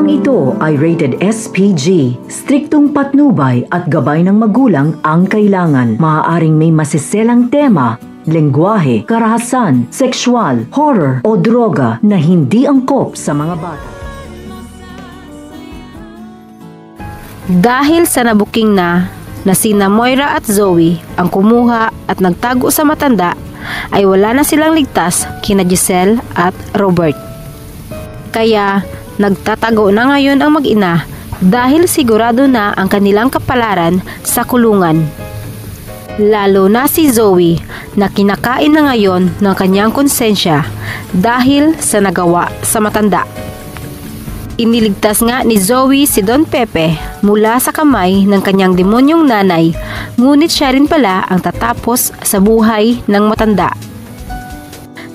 Programang ito ay rated SPG. Striktong patnubay at gabay ng magulang ang kailangan. Maaaring may masiselang tema, lengguwahe, karahasan, sexual, horror o droga na hindi angkop sa mga bata. Dahil sa nabuking na sina Moira at Zoe ang kumuha at nagtago sa matanda, ay wala na silang ligtas kina Giselle at Robert. Kaya nagtatago na ngayon ang mag-ina dahil sigurado na ang kanilang kapalaran sa kulungan. Lalo na si Zoe na kinakain na ngayon ng kanyang konsensya dahil sa nagawa sa matanda. Iniligtas nga ni Zoe si Don Pepe mula sa kamay ng kanyang demonyong nanay, ngunit siya rin pala ang tatapos sa buhay ng matanda.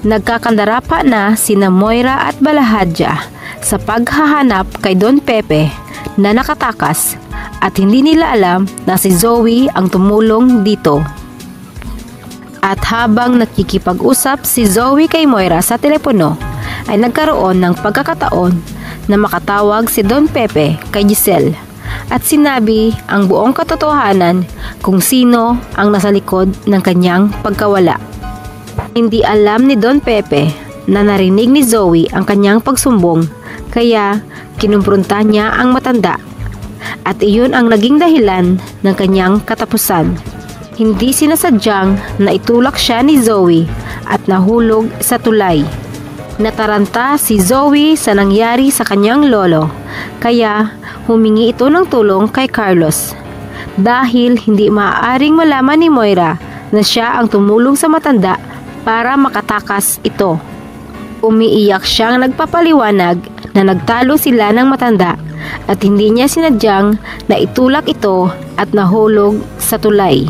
Nagkakandara pa na sina Moira at Balahadja sa paghahanap kay Don Pepe na nakatakas at hindi nila alam na si Zoe ang tumulong dito. At habang nakikipag-usap si Zoe kay Moira sa telepono, ay nagkaroon ng pagkakataon na makatawag si Don Pepe kay Giselle at sinabi ang buong katotohanan kung sino ang nasa likod ng kanyang pagkawala. Hindi alam ni Don Pepe na narinig ni Zoe ang kanyang pagsumbong, kaya kinumpronta niya ang matanda at iyon ang naging dahilan ng kanyang katapusan. Hindi sinasadyang na itulak siya ni Zoe at nahulog sa tulay. Nataranta si Zoe sa nangyari sa kanyang lolo, kaya humingi ito ng tulong kay Carlos. Dahil hindi maaaring malaman ni Moira na siya ang tumulong sa matanda para makatakas ito. Umiiyak siyang nagpapaliwanag na nagtalo sila ng matanda at hindi niya sinadyang na itulak ito at nahulog sa tulay.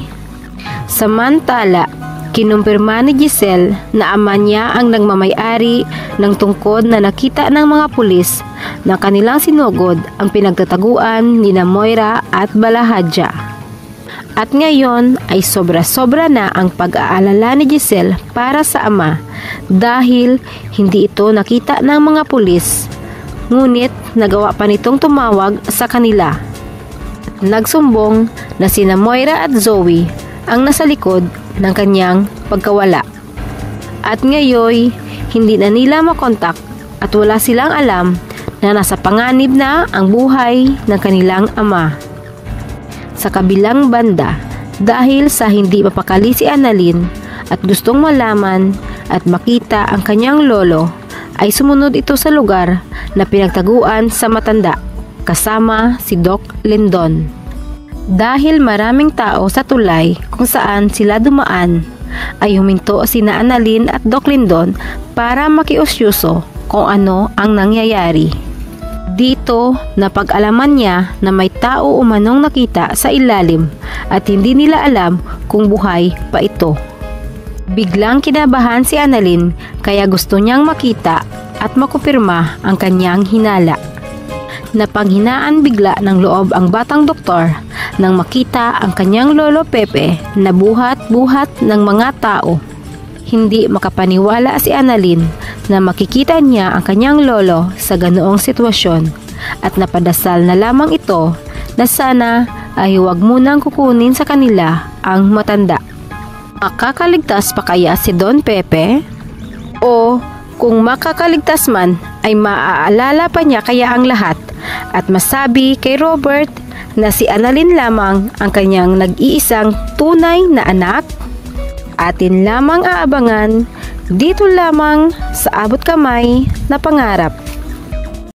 Samantala, kinumpirma ni Giselle na ama niya ang nagmamay-ari ng tungkod na nakita ng mga pulis na kanilang sinugod ang pinagtataguan ni Moira at Balahadja. At ngayon ay sobra-sobra na ang pag-aalala ni Giselle para sa ama dahil hindi ito nakita ng mga pulis, ngunit nagawa pa nitong tumawag sa kanila. Nagsumbong na sina Moira at Zoe ang nasa likod ng kanyang pagkawala. At ngayon, hindi na nila makontak at wala silang alam na nasa panganib na ang buhay ng kanilang ama. Sa kabilang banda, dahil sa hindi mapakali si Annalyn at gustong malaman at makita ang kanyang lolo, ay sumunod ito sa lugar na pinagtaguan sa matanda kasama si Doc Lindon. Dahil maraming tao sa tulay kung saan sila dumaan, ay huminto sina Annalyn at Doc Lindon para makiusyuso kung ano ang nangyayari. Dito napag-alaman niya na may tao umanong nakita sa ilalim at hindi nila alam kung buhay pa ito. Biglang kinabahan si Annalyn kaya gusto niyang makita at makumpirma ang kanyang hinala. Napanghinaan bigla ng loob ang batang doktor nang makita ang kanyang lolo Pepe na buhat-buhat ng mga tao. Hindi makapaniwala si Annalyn na makikita niya ang kanyang lolo sa ganoong sitwasyon at napadasal na lamang ito na sana ay huwag munang kukunin sa kanila ang matanda. Makakaligtas pa kaya si Don Pepe? O kung makakaligtas man ay maaalala pa niya kaya ang lahat at masabi kay Robert na si Annalyn lamang ang kanyang nag-iisang tunay na anak? Atin lamang aabangan dito lamang sa Abot Kamay na Pangarap.